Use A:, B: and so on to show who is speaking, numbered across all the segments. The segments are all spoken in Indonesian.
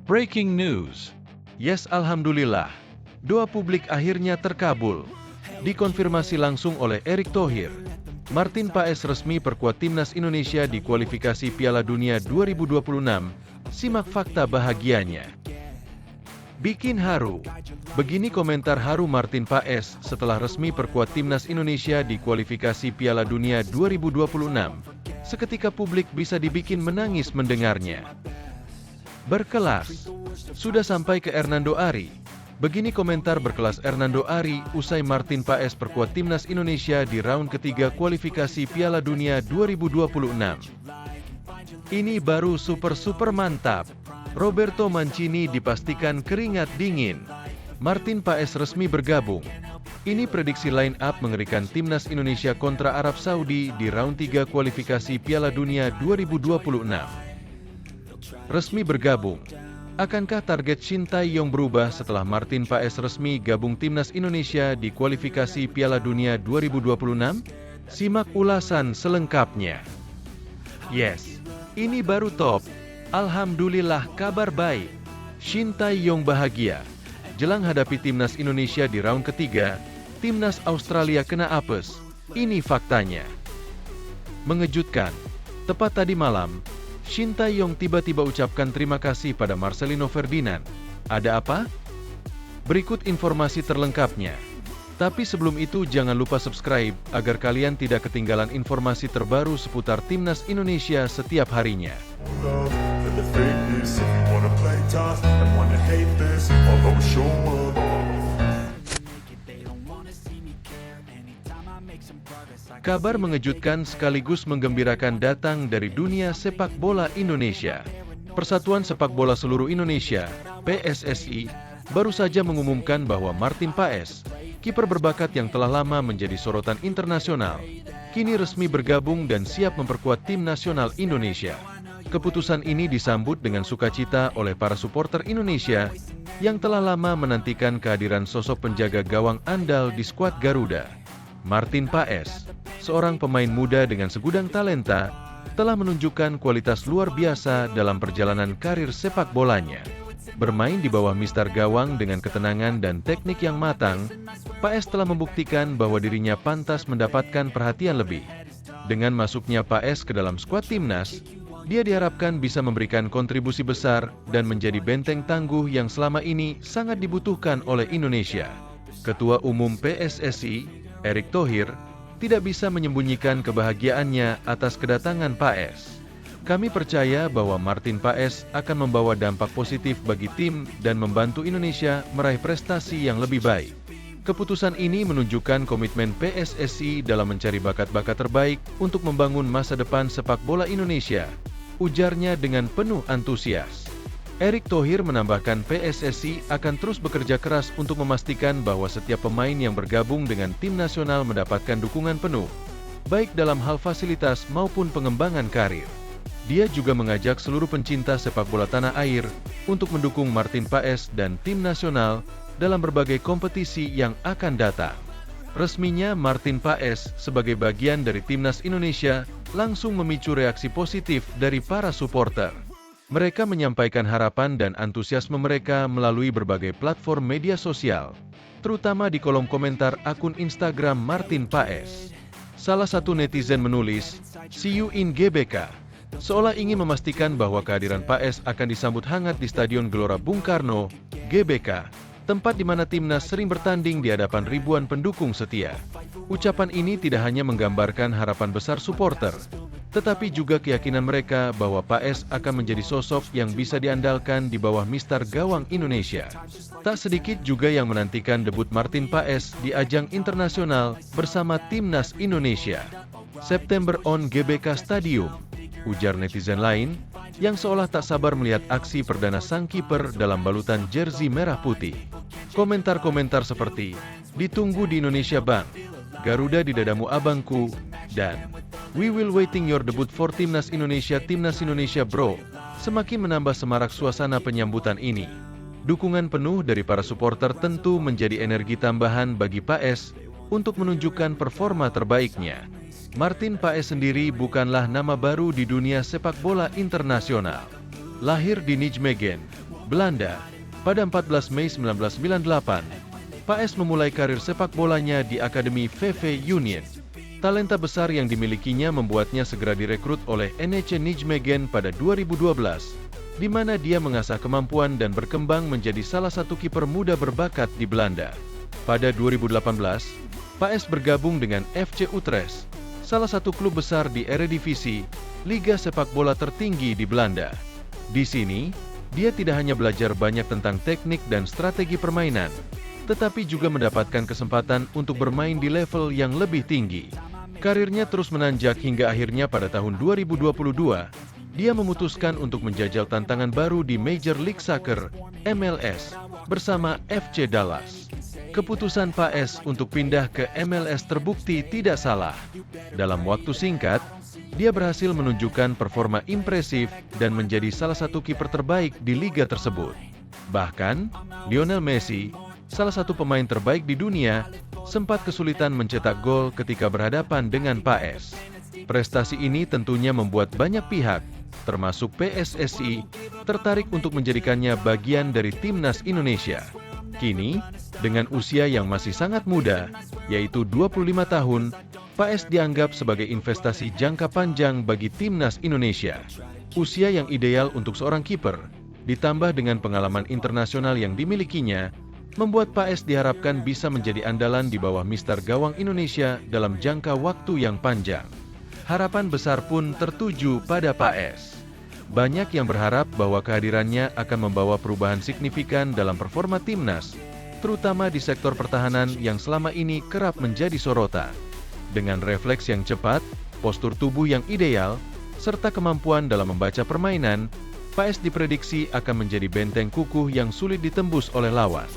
A: Breaking news. Yes, alhamdulillah. Doa publik akhirnya terkabul. Dikonfirmasi langsung oleh Erick Thohir. Martin Paes resmi perkuat timnas Indonesia di kualifikasi Piala Dunia 2026. Simak fakta bahagianya. Bikin haru. Begini komentar haru Martin Paes setelah resmi perkuat timnas Indonesia di kualifikasi Piala Dunia 2026. Seketika publik bisa dibikin menangis mendengarnya. Berkelas. Sudah sampai ke Hernando Ari. Begini komentar berkelas Hernando Ari usai Martin Paes perkuat timnas Indonesia di round ketiga kualifikasi Piala Dunia 2026. Ini baru super mantap. Roberto Mancini dipastikan keringat dingin. Martin Paes resmi bergabung. Ini prediksi line up mengerikan timnas Indonesia kontra Arab Saudi di round 3 kualifikasi Piala Dunia 2026. Resmi bergabung. Akankah target Shin Tae-yong berubah setelah Martin Paes resmi gabung timnas Indonesia di kualifikasi Piala Dunia 2026? Simak ulasan selengkapnya. Yes, ini baru top. Alhamdulillah, kabar baik. Shin Tae-yong bahagia. Jelang hadapi timnas Indonesia di round ketiga, timnas Australia kena apes. Ini faktanya. Mengejutkan. Tepat tadi malam, Shin Tae-yong tiba-tiba ucapkan terima kasih pada Marcelino Ferdinand. Ada apa? Berikut informasi terlengkapnya. Tapi sebelum itu jangan lupa subscribe agar kalian tidak ketinggalan informasi terbaru seputar timnas Indonesia setiap harinya. Kabar mengejutkan sekaligus menggembirakan datang dari dunia sepak bola Indonesia. Persatuan Sepak Bola Seluruh Indonesia, PSSI, baru saja mengumumkan bahwa Martin Paes, kiper berbakat yang telah lama menjadi sorotan internasional, kini resmi bergabung dan siap memperkuat tim nasional Indonesia. Keputusan ini disambut dengan sukacita oleh para supporter Indonesia yang telah lama menantikan kehadiran sosok penjaga gawang andal di skuad Garuda. Martin Paes, seorang pemain muda dengan segudang talenta, telah menunjukkan kualitas luar biasa dalam perjalanan karir sepak bolanya. Bermain di bawah mistar gawang dengan ketenangan dan teknik yang matang, Paes telah membuktikan bahwa dirinya pantas mendapatkan perhatian lebih. Dengan masuknya Paes ke dalam skuad timnas, dia diharapkan bisa memberikan kontribusi besar dan menjadi benteng tangguh yang selama ini sangat dibutuhkan oleh Indonesia. Ketua Umum PSSI, Erick Thohir, tidak bisa menyembunyikan kebahagiaannya atas kedatangan Paes. Kami percaya bahwa Martin Paes akan membawa dampak positif bagi tim dan membantu Indonesia meraih prestasi yang lebih baik. Keputusan ini menunjukkan komitmen PSSI dalam mencari bakat-bakat terbaik untuk membangun masa depan sepak bola Indonesia, ujarnya dengan penuh antusias. Erick Thohir menambahkan PSSI akan terus bekerja keras untuk memastikan bahwa setiap pemain yang bergabung dengan tim nasional mendapatkan dukungan penuh, baik dalam hal fasilitas maupun pengembangan karir. Dia juga mengajak seluruh pencinta sepak bola tanah air untuk mendukung Martin Paes dan tim nasional dalam berbagai kompetisi yang akan datang. Resminya Martin Paes sebagai bagian dari timnas Indonesia langsung memicu reaksi positif dari para supporter. Mereka menyampaikan harapan dan antusiasme mereka melalui berbagai platform media sosial, terutama di kolom komentar akun Instagram Martin Paes. Salah satu netizen menulis, "See you in GBK," seolah ingin memastikan bahwa kehadiran Paes akan disambut hangat di Stadion Gelora Bung Karno, GBK, tempat di mana timnas sering bertanding di hadapan ribuan pendukung setia. Ucapan ini tidak hanya menggambarkan harapan besar supporter, tetapi juga keyakinan mereka bahwa Paes akan menjadi sosok yang bisa diandalkan di bawah mistar gawang Indonesia. Tak sedikit juga yang menantikan debut Martin Paes di ajang internasional bersama timnas Indonesia. September on GBK Stadium, ujar netizen lain, yang seolah tak sabar melihat aksi perdana sang kiper dalam balutan jersey merah putih. Komentar-komentar seperti, "Ditunggu di Indonesia Bang," "Garuda di dadamu abangku," dan "We will waiting your debut for Timnas Indonesia bro," semakin menambah semarak suasana penyambutan ini. Dukungan penuh dari para supporter tentu menjadi energi tambahan bagi Paes untuk menunjukkan performa terbaiknya. Martin Paes sendiri bukanlah nama baru di dunia sepak bola internasional. Lahir di Nijmegen, Belanda. Pada 14 Mei 1998, Paes memulai karir sepak bolanya di Akademi VV Union. Talenta besar yang dimilikinya membuatnya segera direkrut oleh NEC Nijmegen pada 2012, di mana dia mengasah kemampuan dan berkembang menjadi salah satu kiper muda berbakat di Belanda. Pada 2018, Paes bergabung dengan FC Utrecht, salah satu klub besar di Eredivisie, liga sepak bola tertinggi di Belanda. Di sini, dia tidak hanya belajar banyak tentang teknik dan strategi permainan, tetapi juga mendapatkan kesempatan untuk bermain di level yang lebih tinggi. Karirnya terus menanjak hingga akhirnya pada tahun 2022, dia memutuskan untuk menjajal tantangan baru di Major League Soccer, MLS, bersama FC Dallas. Keputusan Paes untuk pindah ke MLS terbukti tidak salah. Dalam waktu singkat, dia berhasil menunjukkan performa impresif dan menjadi salah satu kiper terbaik di liga tersebut. Bahkan, Lionel Messi, salah satu pemain terbaik di dunia, sempat kesulitan mencetak gol ketika berhadapan dengan Paes. Prestasi ini tentunya membuat banyak pihak, termasuk PSSI, tertarik untuk menjadikannya bagian dari timnas Indonesia. Kini, dengan usia yang masih sangat muda, yaitu 25 tahun, Paes dianggap sebagai investasi jangka panjang bagi timnas Indonesia. Usia yang ideal untuk seorang kiper, ditambah dengan pengalaman internasional yang dimilikinya, membuat Paes diharapkan bisa menjadi andalan di bawah mister gawang Indonesia dalam jangka waktu yang panjang. Harapan besar pun tertuju pada Paes. Banyak yang berharap bahwa kehadirannya akan membawa perubahan signifikan dalam performa timnas, terutama di sektor pertahanan yang selama ini kerap menjadi sorotan. Dengan refleks yang cepat, postur tubuh yang ideal, serta kemampuan dalam membaca permainan, Paes diprediksi akan menjadi benteng kukuh yang sulit ditembus oleh lawan.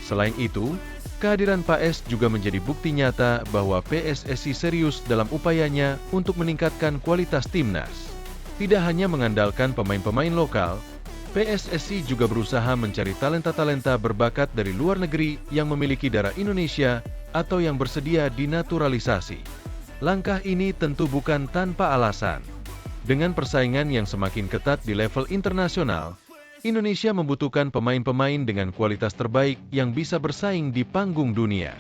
A: Selain itu, kehadiran Paes juga menjadi bukti nyata bahwa PSSI serius dalam upayanya untuk meningkatkan kualitas timnas. Tidak hanya mengandalkan pemain-pemain lokal, PSSI juga berusaha mencari talenta-talenta berbakat dari luar negeri yang memiliki darah Indonesia atau yang bersedia dinaturalisasi. Langkah ini tentu bukan tanpa alasan. Dengan persaingan yang semakin ketat di level internasional, Indonesia membutuhkan pemain-pemain dengan kualitas terbaik yang bisa bersaing di panggung dunia.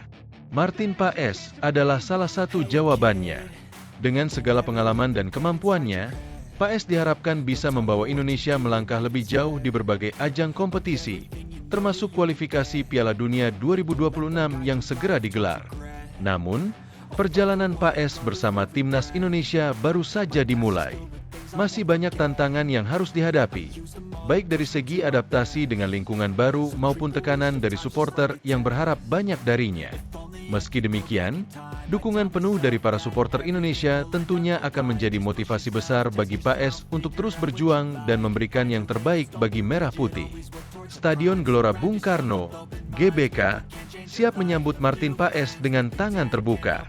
A: Martin Paes adalah salah satu jawabannya. Dengan segala pengalaman dan kemampuannya, Paes diharapkan bisa membawa Indonesia melangkah lebih jauh di berbagai ajang kompetisi, termasuk kualifikasi Piala Dunia 2026 yang segera digelar. Namun, perjalanan Paes bersama timnas Indonesia baru saja dimulai. Masih banyak tantangan yang harus dihadapi, baik dari segi adaptasi dengan lingkungan baru maupun tekanan dari supporter yang berharap banyak darinya. Meski demikian, dukungan penuh dari para supporter Indonesia tentunya akan menjadi motivasi besar bagi Paes untuk terus berjuang dan memberikan yang terbaik bagi Merah Putih. Stadion Gelora Bung Karno, GBK, siap menyambut Martin Paes dengan tangan terbuka.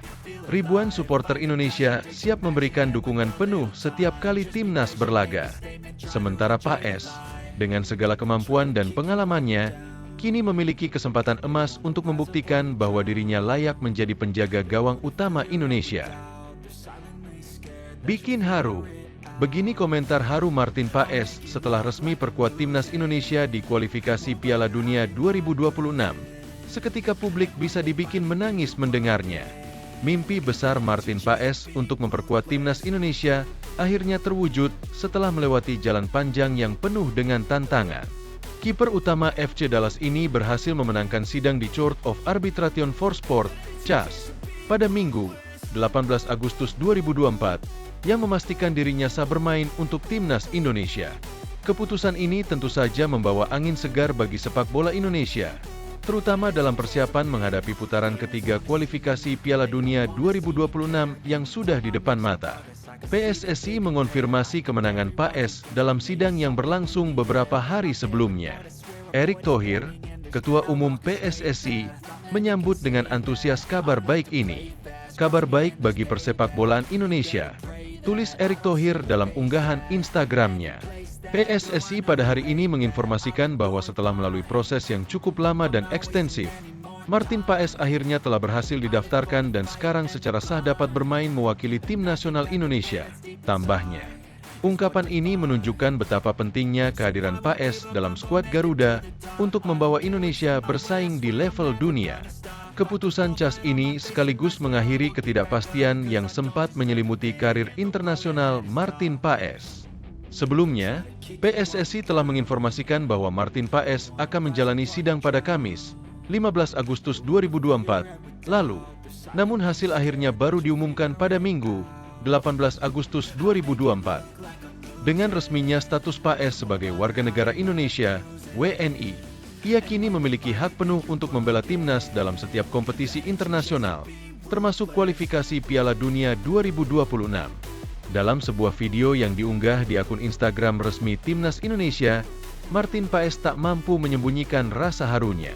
A: Ribuan supporter Indonesia siap memberikan dukungan penuh setiap kali timnas berlaga. Sementara Paes, dengan segala kemampuan dan pengalamannya, kini memiliki kesempatan emas untuk membuktikan bahwa dirinya layak menjadi penjaga gawang utama Indonesia. Bikin haru. Begini komentar haru Martin Paes setelah resmi perkuat timnas Indonesia di kualifikasi Piala Dunia 2026. Seketika publik bisa dibikin menangis mendengarnya. Mimpi besar Martin Paes untuk memperkuat timnas Indonesia akhirnya terwujud setelah melewati jalan panjang yang penuh dengan tantangan. Kiper utama FC Dallas ini berhasil memenangkan sidang di Court of Arbitration for Sport, CAS, pada Minggu, 18 Agustus 2024, yang memastikan dirinya sah bermain untuk timnas Indonesia. Keputusan ini tentu saja membawa angin segar bagi sepak bola Indonesia, terutama dalam persiapan menghadapi putaran ketiga kualifikasi Piala Dunia 2026 yang sudah di depan mata. PSSI mengonfirmasi kemenangan Paes dalam sidang yang berlangsung beberapa hari sebelumnya. Erick Thohir, Ketua Umum PSSI, menyambut dengan antusias kabar baik ini. Kabar baik bagi persepakbolaan Indonesia, tulis Erick Thohir dalam unggahan Instagramnya. PSSI pada hari ini menginformasikan bahwa setelah melalui proses yang cukup lama dan ekstensif, Martin Paes akhirnya telah berhasil didaftarkan dan sekarang secara sah dapat bermain mewakili tim nasional Indonesia. Tambahnya, Ungkapan ini menunjukkan betapa pentingnya kehadiran Paes dalam skuad Garuda untuk membawa Indonesia bersaing di level dunia. Keputusan CAS ini sekaligus mengakhiri ketidakpastian yang sempat menyelimuti karir internasional Martin Paes. Sebelumnya, PSSI telah menginformasikan bahwa Martin Paes akan menjalani sidang pada Kamis, 15 Agustus 2024, lalu. Namun hasil akhirnya baru diumumkan pada Minggu, 18 Agustus 2024. Dengan resminya status Paes sebagai warga negara Indonesia, WNI, ia kini memiliki hak penuh untuk membela timnas dalam setiap kompetisi internasional, termasuk kualifikasi Piala Dunia 2026. Dalam sebuah video yang diunggah di akun Instagram resmi Timnas Indonesia, Martin Paes tak mampu menyembunyikan rasa harunya.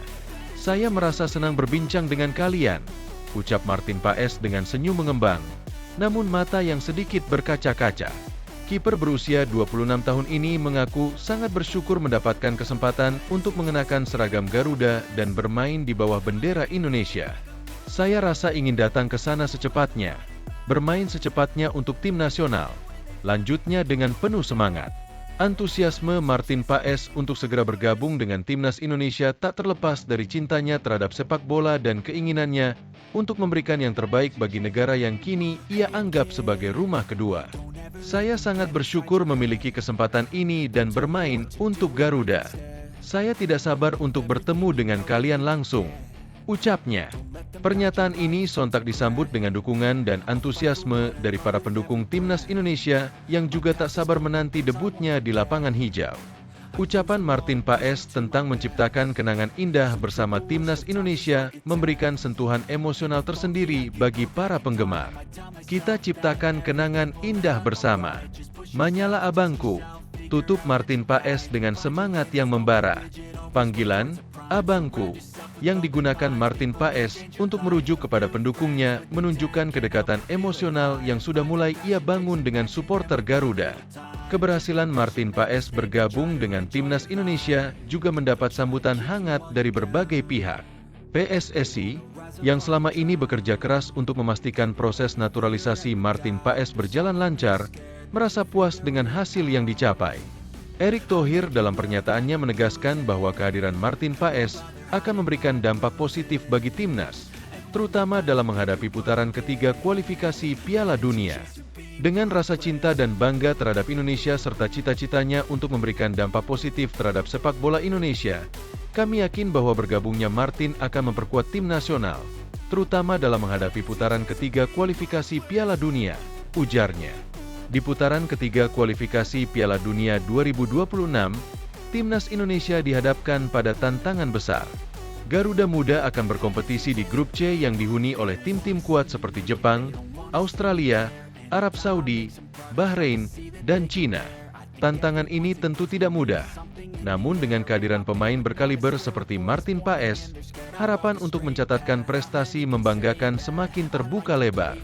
A: "Saya merasa senang berbincang dengan kalian," ucap Martin Paes dengan senyum mengembang, namun mata yang sedikit berkaca-kaca. Kiper berusia 26 tahun ini mengaku sangat bersyukur mendapatkan kesempatan untuk mengenakan seragam Garuda dan bermain di bawah bendera Indonesia. "Saya rasa ingin datang ke sana secepatnya, bermain secepatnya untuk tim nasional," lanjutnya dengan penuh semangat. Antusiasme Martin Paes untuk segera bergabung dengan timnas Indonesia tak terlepas dari cintanya terhadap sepak bola dan keinginannya untuk memberikan yang terbaik bagi negara yang kini ia anggap sebagai rumah kedua. "Saya sangat bersyukur memiliki kesempatan ini dan bermain untuk Garuda. Saya tidak sabar untuk bertemu dengan kalian langsung," ucapnya. Pernyataan ini sontak disambut dengan dukungan dan antusiasme dari para pendukung timnas Indonesia yang juga tak sabar menanti debutnya di lapangan hijau. Ucapan Martin Paes tentang menciptakan kenangan indah bersama timnas Indonesia memberikan sentuhan emosional tersendiri bagi para penggemar. "Kita ciptakan kenangan indah bersama. Menyala abangku," tutup Martin Paes dengan semangat yang membara. Panggilan "abangku" yang digunakan Martin Paes untuk merujuk kepada pendukungnya menunjukkan kedekatan emosional yang sudah mulai ia bangun dengan supporter Garuda. Keberhasilan Martin Paes bergabung dengan timnas Indonesia juga mendapat sambutan hangat dari berbagai pihak. PSSI, yang selama ini bekerja keras untuk memastikan proses naturalisasi Martin Paes berjalan lancar, merasa puas dengan hasil yang dicapai. Erick Thohir dalam pernyataannya menegaskan bahwa kehadiran Martin Paes akan memberikan dampak positif bagi timnas, terutama dalam menghadapi putaran ketiga kualifikasi Piala Dunia. Dengan rasa cinta dan bangga terhadap Indonesia serta cita-citanya untuk memberikan dampak positif terhadap sepak bola Indonesia, kami yakin bahwa bergabungnya Martin akan memperkuat tim nasional, terutama dalam menghadapi putaran ketiga kualifikasi Piala Dunia, ujarnya. Di putaran ketiga kualifikasi Piala Dunia 2026, timnas Indonesia dihadapkan pada tantangan besar. Garuda Muda akan berkompetisi di grup C yang dihuni oleh tim-tim kuat seperti Jepang, Australia, Arab Saudi, Bahrain, dan Cina. Tantangan ini tentu tidak mudah. Namun dengan kehadiran pemain berkaliber seperti Martin Paes, harapan untuk mencatatkan prestasi membanggakan semakin terbuka lebar.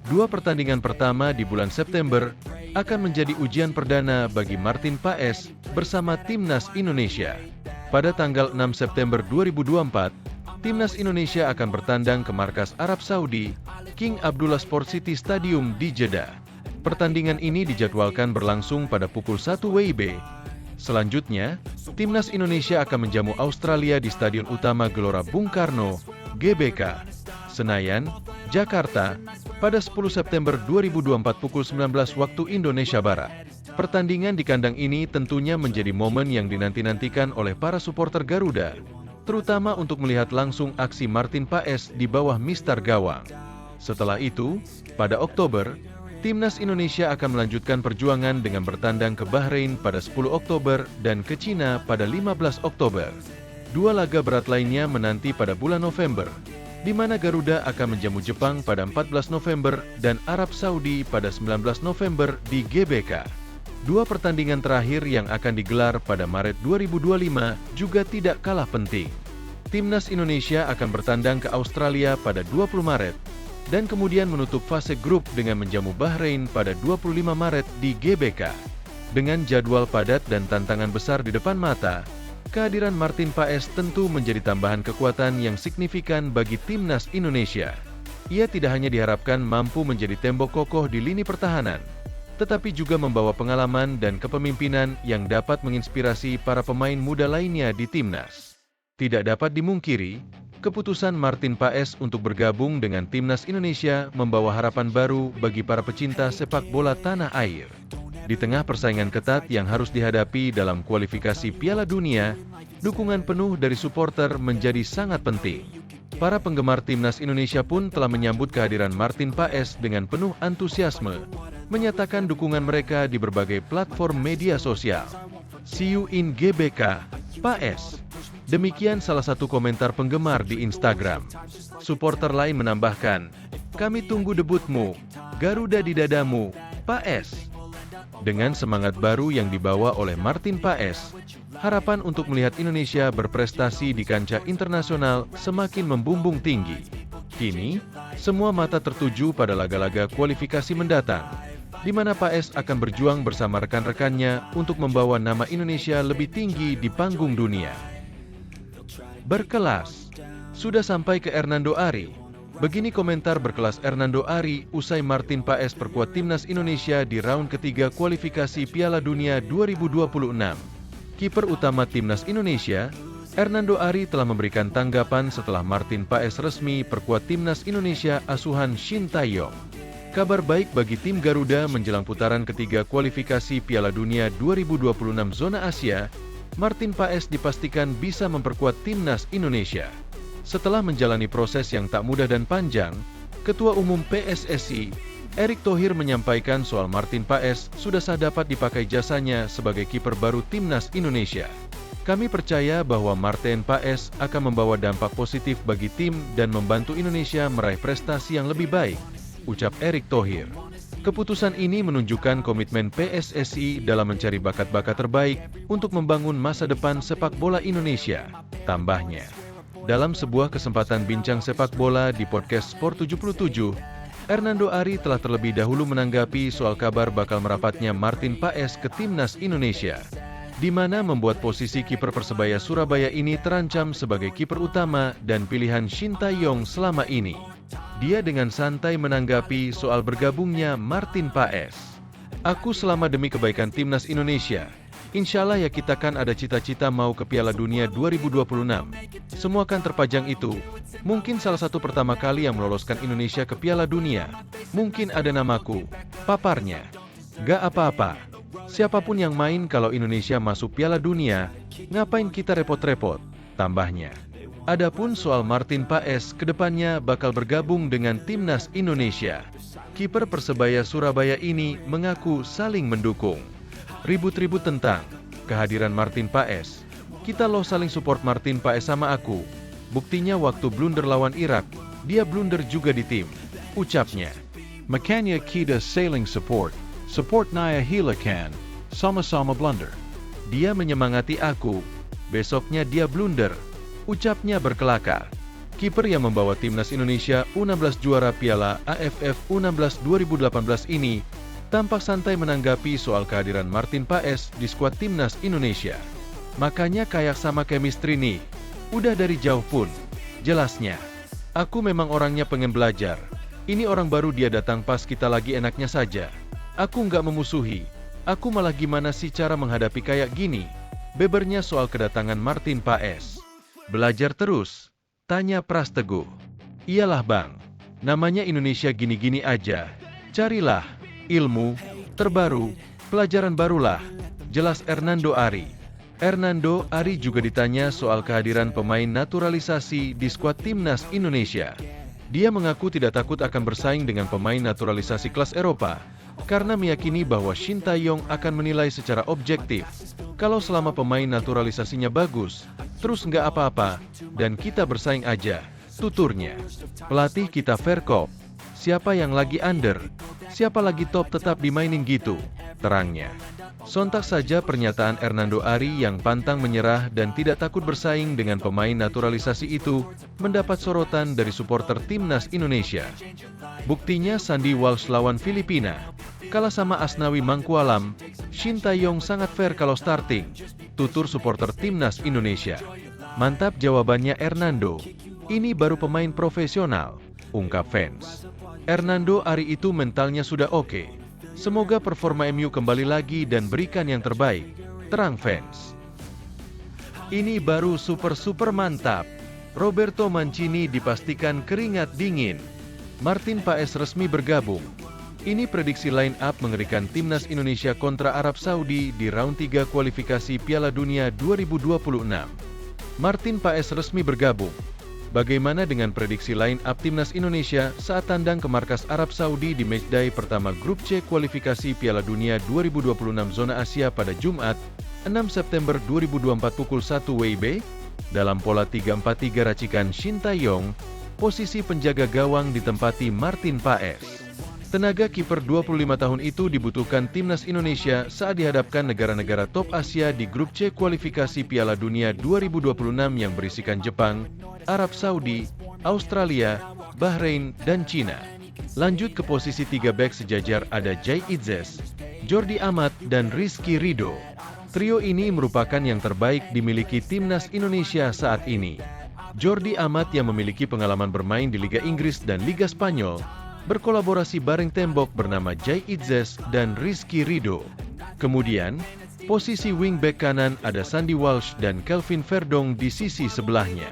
A: 2 pertandingan pertama di bulan September akan menjadi ujian perdana bagi Martin Paes bersama Timnas Indonesia. Pada tanggal 6 September 2024, Timnas Indonesia akan bertandang ke markas Arab Saudi, King Abdullah Sport City Stadium di Jeddah. Pertandingan ini dijadwalkan berlangsung pada pukul 1 WIB. Selanjutnya, Timnas Indonesia akan menjamu Australia di Stadion Utama Gelora Bung Karno, GBK, Senayan, Jakarta, pada 10 September 2024 pukul 19 waktu Indonesia Barat. Pertandingan di kandang ini tentunya menjadi momen yang dinanti-nantikan oleh para supporter Garuda, terutama untuk melihat langsung aksi Martin Paes di bawah mistar gawang. Setelah itu, pada Oktober, Timnas Indonesia akan melanjutkan perjuangan dengan bertandang ke Bahrain pada 10 Oktober dan ke Cina pada 15 Oktober. 2 laga berat lainnya menanti pada bulan November, di mana Garuda akan menjamu Jepang pada 14 November dan Arab Saudi pada 19 November di GBK. 2 pertandingan terakhir yang akan digelar pada Maret 2025 juga tidak kalah penting. Timnas Indonesia akan bertandang ke Australia pada 20 Maret, dan kemudian menutup fase grup dengan menjamu Bahrain pada 25 Maret di GBK. Dengan jadwal padat dan tantangan besar di depan mata, kehadiran Martin Paes tentu menjadi tambahan kekuatan yang signifikan bagi Timnas Indonesia. Ia tidak hanya diharapkan mampu menjadi tembok kokoh di lini pertahanan, tetapi juga membawa pengalaman dan kepemimpinan yang dapat menginspirasi para pemain muda lainnya di timnas. Tidak dapat dimungkiri, keputusan Martin Paes untuk bergabung dengan timnas Indonesia membawa harapan baru bagi para pecinta sepak bola tanah air. Di tengah persaingan ketat yang harus dihadapi dalam kualifikasi Piala Dunia, dukungan penuh dari supporter menjadi sangat penting. Para penggemar timnas Indonesia pun telah menyambut kehadiran Martin Paes dengan penuh antusiasme, menyatakan dukungan mereka di berbagai platform media sosial. See you in GBK, Paes. Demikian salah satu komentar penggemar di Instagram. Supporter lain menambahkan, kami tunggu debutmu, Garuda di dadamu, Paes. Dengan semangat baru yang dibawa oleh Martin Paes, harapan untuk melihat Indonesia berprestasi di kancah internasional semakin membumbung tinggi. Kini, semua mata tertuju pada laga-laga kualifikasi mendatang, di mana Paes akan berjuang bersama rekan-rekannya untuk membawa nama Indonesia lebih tinggi di panggung dunia. Berkelas, sudah sampai ke Hernando Ari. Begini komentar berkelas Hernando Ari usai Martin Paes perkuat timnas Indonesia di round ketiga kualifikasi Piala Dunia 2026. Kiper utama timnas Indonesia, Hernando Ari telah memberikan tanggapan setelah Martin Paes resmi perkuat timnas Indonesia asuhan Shin Tae-yong. Kabar baik bagi tim Garuda menjelang putaran ketiga kualifikasi Piala Dunia 2026 zona Asia, Martin Paes dipastikan bisa memperkuat timnas Indonesia. Setelah menjalani proses yang tak mudah dan panjang, Ketua Umum PSSI, Erick Thohir menyampaikan soal Martin Paes sudah sah dapat dipakai jasanya sebagai kiper baru timnas Indonesia. Kami percaya bahwa Martin Paes akan membawa dampak positif bagi tim dan membantu Indonesia meraih prestasi yang lebih baik, ucap Erick Thohir. Keputusan ini menunjukkan komitmen PSSI dalam mencari bakat-bakat terbaik untuk membangun masa depan sepak bola Indonesia, tambahnya. Dalam sebuah kesempatan bincang sepak bola di podcast Sport 77, Hernando Ari telah terlebih dahulu menanggapi soal kabar bakal merapatnya Martin Paes ke timnas Indonesia, di mana membuat posisi kiper Persebaya Surabaya ini terancam sebagai kiper utama dan pilihan Shin Tae-yong selama ini. Dia dengan santai menanggapi soal bergabungnya Martin Paes. Aku selama demi kebaikan timnas Indonesia. Insya Allah ya kita kan ada cita-cita mau ke Piala Dunia 2026. Semua kan terpajang itu. Mungkin salah satu pertama kali yang meloloskan Indonesia ke Piala Dunia. Mungkin ada namaku, paparnya. Gak apa-apa. Siapapun yang main kalau Indonesia masuk Piala Dunia, ngapain kita repot-repot, tambahnya. Adapun soal Martin Paes kedepannya bakal bergabung dengan timnas Indonesia. Kiper Persebaya Surabaya ini mengaku saling mendukung. Ribut-ribut tentang kehadiran Martin Paes. Kita loh saling support Martin Paes sama aku. Buktinya waktu blunder lawan Irak, dia blunder juga di tim, ucapnya.
B: Makanya kita saling support. Support Naya Hilakan, sama-sama blunder.
A: Dia menyemangati aku, besoknya dia blunder, ucapnya berkelakar. Kiper yang membawa timnas Indonesia U16 juara Piala AFF U16 2018 ini tampak santai menanggapi soal kehadiran Martin Paes di skuad timnas Indonesia. Makanya kayak sama chemistry nih, udah dari jauh pun, jelasnya. Aku memang orangnya pengen belajar. Ini orang baru dia datang pas kita lagi enaknya saja. Aku nggak memusuhi, aku malah gimana sih cara menghadapi kayak gini. Bebernya soal kedatangan Martin Paes. Belajar terus, tanya Pras Teguh. Iyalah bang, namanya Indonesia gini-gini aja. Carilah ilmu terbaru, pelajaran barulah, jelas Hernando Ari. Hernando Ari juga ditanya soal kehadiran pemain naturalisasi di skuad timnas Indonesia. Dia mengaku tidak takut akan bersaing dengan pemain naturalisasi kelas Eropa, karena meyakini bahwa Shin Tae-yong akan menilai secara objektif. Kalau selama pemain naturalisasinya bagus, terus nggak apa-apa, dan kita bersaing aja, tuturnya. Pelatih kita fair kok. Siapa yang lagi under, siapa lagi top tetap dimainin gitu, terangnya. Sontak saja pernyataan Hernando Ari yang pantang menyerah dan tidak takut bersaing dengan pemain naturalisasi itu mendapat sorotan dari supporter timnas Indonesia. Buktinya Sandy Walsh lawan Filipina, kalah sama Asnawi Mangkualam, Shin Tae-yong sangat fair kalau starting, tutur supporter timnas Indonesia. Mantap jawabannya Hernando, ini baru pemain profesional, ungkap fans. Hernando Ari itu mentalnya sudah oke. Semoga performa MU kembali lagi dan berikan yang terbaik, terang fans. Ini baru super mantap. Roberto Mancini dipastikan keringat dingin. Martin Paes resmi bergabung. Ini prediksi line up mengerikan timnas Indonesia kontra Arab Saudi di round 3 kualifikasi Piala Dunia 2026. Martin Paes resmi bergabung. Bagaimana dengan prediksi line up timnas Indonesia saat tandang ke markas Arab Saudi di matchday pertama grup C kualifikasi Piala Dunia 2026 zona Asia pada Jumat, 6 September 2024 pukul 1 WIB? Dalam pola 3-4-3 racikan Shin Tae-yong, posisi penjaga gawang ditempati Martin Paes. Tenaga kiper 25 tahun itu dibutuhkan timnas Indonesia saat dihadapkan negara-negara top Asia di grup C kualifikasi Piala Dunia 2026 yang berisikan Jepang, Arab Saudi, Australia, Bahrain, dan Cina. Lanjut ke posisi 3 bek sejajar ada Jai Itzes, Jordi Amat, dan Rizky Ridho. Trio ini merupakan yang terbaik dimiliki timnas Indonesia saat ini. Jordi Amat yang memiliki pengalaman bermain di Liga Inggris dan Liga Spanyol, berkolaborasi bareng tembok bernama Jai Itzes dan Rizky Ridho. Kemudian, posisi wingback kanan ada Sandy Walsh dan Kelvin Verdong di sisi sebelahnya.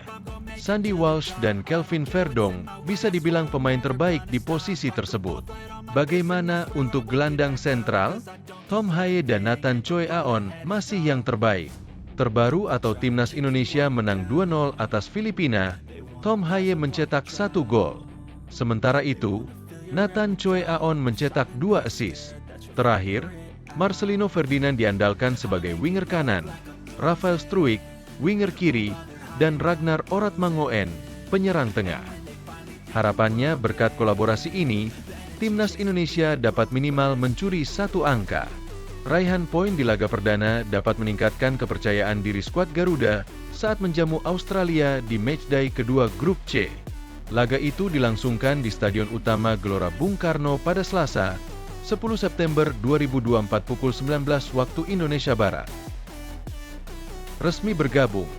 A: Sandy Walsh dan Kelvin Verdong bisa dibilang pemain terbaik di posisi tersebut. Bagaimana untuk gelandang sentral? Tom Haye dan Nathan Choi Aon masih yang terbaik. Terbaru atau timnas Indonesia menang 2-0 atas Filipina, Tom Haye mencetak 1 gol. Sementara itu, Nathan Choi Aon mencetak 2 assist. Terakhir, Marcelino Ferdinand diandalkan sebagai winger kanan, Rafael Struijk, winger kiri, dan Ragnar Oratmangoen, penyerang tengah. Harapannya berkat kolaborasi ini, timnas Indonesia dapat minimal mencuri 1 angka. Raihan poin di laga perdana dapat meningkatkan kepercayaan diri skuad Garuda saat menjamu Australia di matchday kedua grup C. Laga itu dilangsungkan di Stadion Utama Gelora Bung Karno pada Selasa, 10 September 2024 pukul 19 waktu Indonesia Barat. Resmi bergabung.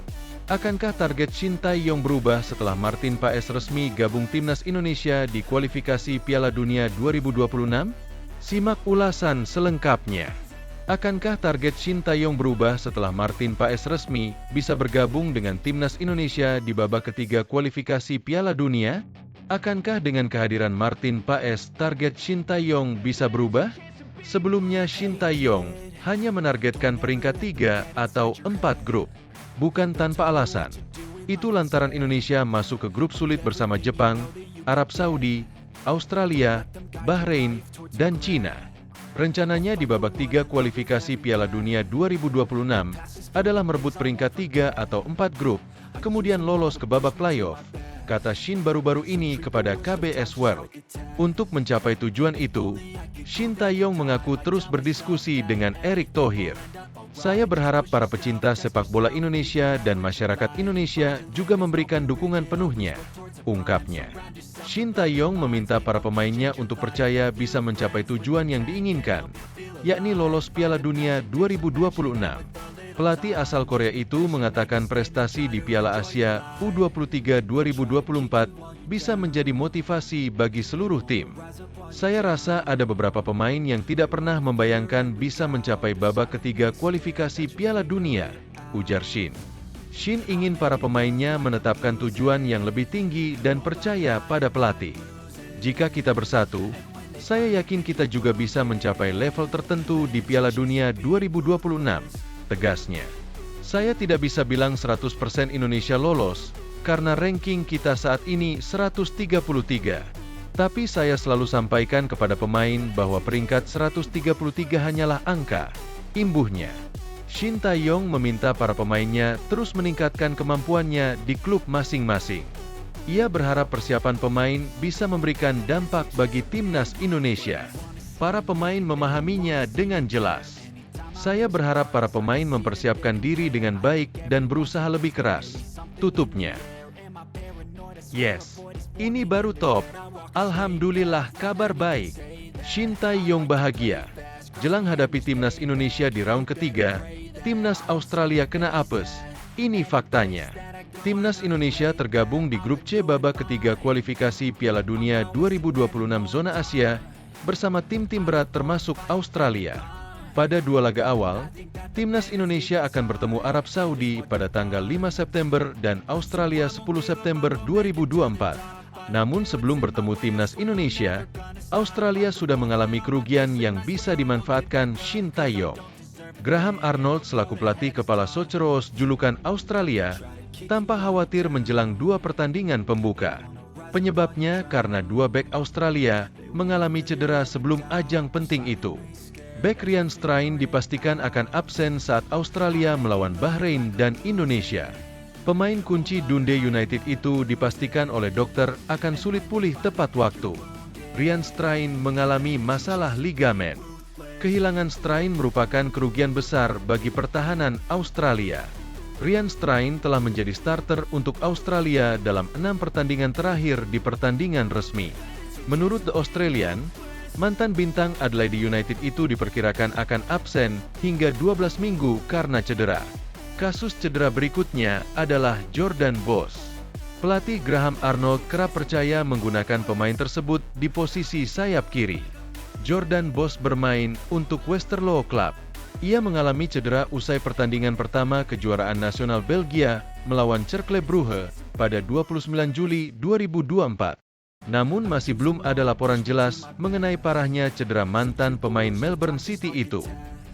A: Akankah target Shin Tae-yong berubah setelah Martin Paes resmi gabung timnas Indonesia di kualifikasi Piala Dunia 2026? Simak ulasan selengkapnya. Akankah target Shin Tae-yong berubah setelah Martin Paes resmi bisa bergabung dengan timnas Indonesia di babak ketiga kualifikasi Piala Dunia? Akankah dengan kehadiran Martin Paes target Shin Tae-yong bisa berubah? Sebelumnya Shin Tae-yong hanya menargetkan peringkat 3 atau 4 grup. Bukan tanpa alasan. Itu lantaran Indonesia masuk ke grup sulit bersama Jepang, Arab Saudi, Australia, Bahrain, dan Cina. Rencananya di babak 3 kualifikasi Piala Dunia 2026 adalah merebut peringkat 3 atau 4 grup, kemudian lolos ke babak playoff, kata Shin baru-baru ini kepada KBS World. Untuk mencapai tujuan itu, Shin Tae-yong mengaku terus berdiskusi dengan Erick Thohir. Saya berharap para pecinta sepak bola Indonesia dan masyarakat Indonesia juga memberikan dukungan penuhnya, ungkapnya. Shin Tae-yong meminta para pemainnya untuk percaya bisa mencapai tujuan yang diinginkan, yakni lolos Piala Dunia 2026. Pelatih asal Korea itu mengatakan prestasi di Piala Asia U23 2024 bisa menjadi motivasi bagi seluruh tim. Saya rasa ada beberapa pemain yang tidak pernah membayangkan bisa mencapai babak ketiga kualifikasi Piala Dunia, ujar Shin. Shin ingin para pemainnya menetapkan tujuan yang lebih tinggi dan percaya pada pelatih. Jika kita bersatu, saya yakin kita juga bisa mencapai level tertentu di Piala Dunia 2026, tegasnya. Saya tidak bisa bilang 100% Indonesia lolos, karena ranking kita saat ini 133. Tapi saya selalu sampaikan kepada pemain bahwa peringkat 133 hanyalah angka, imbuhnya. Shin Tae-yong meminta para pemainnya terus meningkatkan kemampuannya di klub masing-masing. Ia berharap persiapan pemain bisa memberikan dampak bagi timnas Indonesia. Para pemain memahaminya dengan jelas. Saya berharap para pemain mempersiapkan diri dengan baik dan berusaha lebih keras, tutupnya. Yes, ini baru top. Alhamdulillah kabar baik. Shin Tae-yong bahagia. Jelang hadapi timnas Indonesia di round ketiga, timnas Australia kena apes. Ini faktanya. Timnas Indonesia tergabung di grup C babak ketiga kualifikasi Piala Dunia 2026 zona Asia bersama tim-tim berat termasuk Australia. Pada 2 laga awal, timnas Indonesia akan bertemu Arab Saudi pada tanggal 5 September dan Australia 10 September 2024. Namun sebelum bertemu timnas Indonesia, Australia sudah mengalami kerugian yang bisa dimanfaatkan Shin Tae-yong. Graham Arnold selaku pelatih kepala Socceroos julukan Australia, tanpa khawatir menjelang 2 pertandingan pembuka. Penyebabnya karena 2 bek Australia mengalami cedera sebelum ajang penting itu. Bek Ryan Strain dipastikan akan absen saat Australia melawan Bahrain dan Indonesia. Pemain kunci Dundee United itu dipastikan oleh dokter akan sulit pulih tepat waktu. Ryan Strain mengalami masalah ligamen. Kehilangan Strain merupakan kerugian besar bagi pertahanan Australia. Ryan Strain telah menjadi starter untuk Australia dalam 6 pertandingan terakhir di pertandingan resmi. Menurut The Australian, mantan bintang Adelaide United itu diperkirakan akan absen hingga 12 minggu karena cedera. Kasus cedera berikutnya adalah Jordan Boss. Pelatih Graham Arnold kerap percaya menggunakan pemain tersebut di posisi sayap kiri. Jordan Boss bermain untuk Westerlo Club. Ia mengalami cedera usai pertandingan pertama kejuaraan nasional Belgia melawan Cercle Brugge pada 29 Juli 2024. Namun masih belum ada laporan jelas mengenai parahnya cedera mantan pemain Melbourne City itu.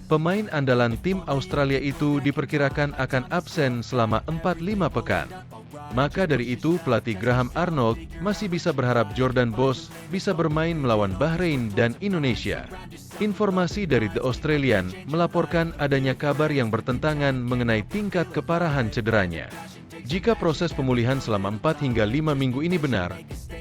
A: Pemain andalan tim Australia itu diperkirakan akan absen selama 4-5 pekan. Maka dari itu pelatih Graham Arnold masih bisa berharap Jordan Boss bisa bermain melawan Bahrain dan Indonesia. Informasi dari The Australian melaporkan adanya kabar yang bertentangan mengenai tingkat keparahan cederanya. Jika proses pemulihan selama 4 hingga 5 minggu ini benar,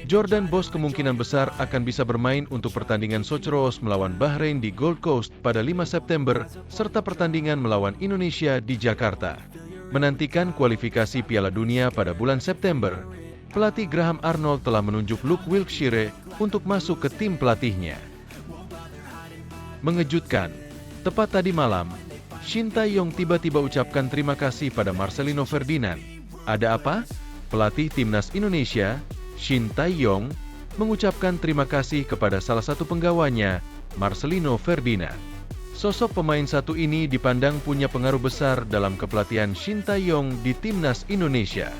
A: Jordan Boss kemungkinan besar akan bisa bermain untuk pertandingan Socceroos melawan Bahrain di Gold Coast pada 5 September, serta pertandingan melawan Indonesia di Jakarta. Menantikan kualifikasi Piala Dunia pada bulan September, pelatih Graham Arnold telah menunjuk Luke Wilkshire untuk masuk ke tim pelatihnya. Mengejutkan, tepat tadi malam, Shin Tae-yong tiba-tiba ucapkan terima kasih pada Marcelino Ferdinand. Ada apa? Pelatih timnas Indonesia, Shin Tae-yong, mengucapkan terima kasih kepada salah satu penggawanya, Marcelino Ferdinand. Sosok pemain satu ini dipandang punya pengaruh besar dalam kepelatihan Shin Tae-yong di timnas Indonesia.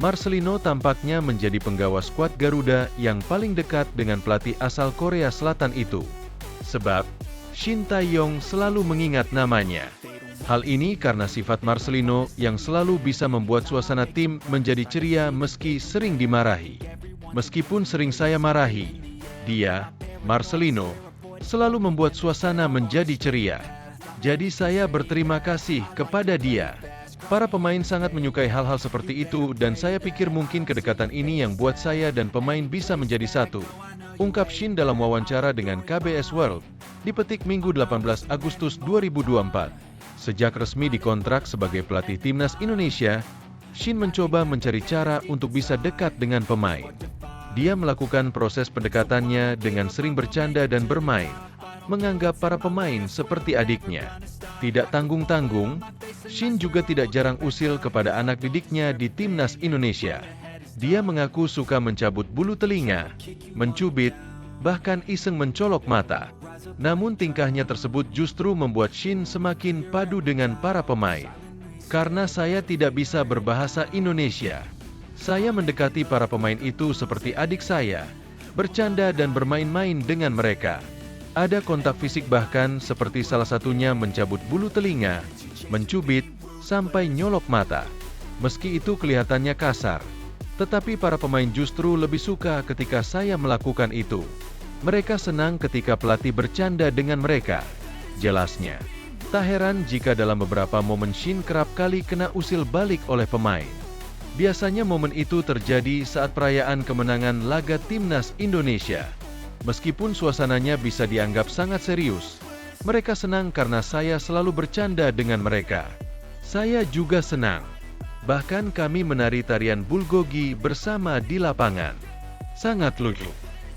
A: Marcelino tampaknya menjadi penggawa skuad Garuda yang paling dekat dengan pelatih asal Korea Selatan itu. Sebab, Shin Tae-yong selalu mengingat namanya. Hal ini karena sifat Marcelino yang selalu bisa membuat suasana tim menjadi ceria meski sering dimarahi. Meskipun sering saya marahi, dia, Marcelino, selalu membuat suasana menjadi ceria. Jadi saya berterima kasih kepada dia. Para pemain sangat menyukai hal-hal seperti itu dan saya pikir mungkin kedekatan ini yang buat saya dan pemain bisa menjadi satu. Ungkap Shin dalam wawancara dengan KBS World, dipetik Minggu 18 Agustus 2024. Sejak resmi dikontrak sebagai pelatih timnas Indonesia, Shin mencoba mencari cara untuk bisa dekat dengan pemain. Dia melakukan proses pendekatannya dengan sering bercanda dan bermain, menganggap para pemain seperti adiknya. Tidak tanggung-tanggung, Shin juga tidak jarang usil kepada anak didiknya di timnas Indonesia. Dia mengaku suka mencabut bulu telinga, mencubit, bahkan iseng mencolok mata. Namun tingkahnya tersebut justru membuat Shin semakin padu dengan para pemain. Karena saya tidak bisa berbahasa Indonesia, saya mendekati para pemain itu seperti adik saya, bercanda dan bermain-main dengan mereka. Ada kontak fisik bahkan seperti salah satunya mencabut bulu telinga, mencubit, sampai nyolok mata. Meski itu kelihatannya kasar, tetapi para pemain justru lebih suka ketika saya melakukan itu. Mereka senang ketika pelatih bercanda dengan mereka, jelasnya. Tak heran jika dalam beberapa momen Shin kerap kali kena usil balik oleh pemain. Biasanya momen itu terjadi saat perayaan kemenangan laga timnas Indonesia. Meskipun suasananya bisa dianggap sangat serius, mereka senang karena saya selalu bercanda dengan mereka. Saya juga senang. Bahkan kami menari tarian bulgogi bersama di lapangan. Sangat lucu.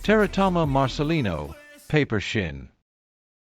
B: Teratama Marcelino, Paper Shin.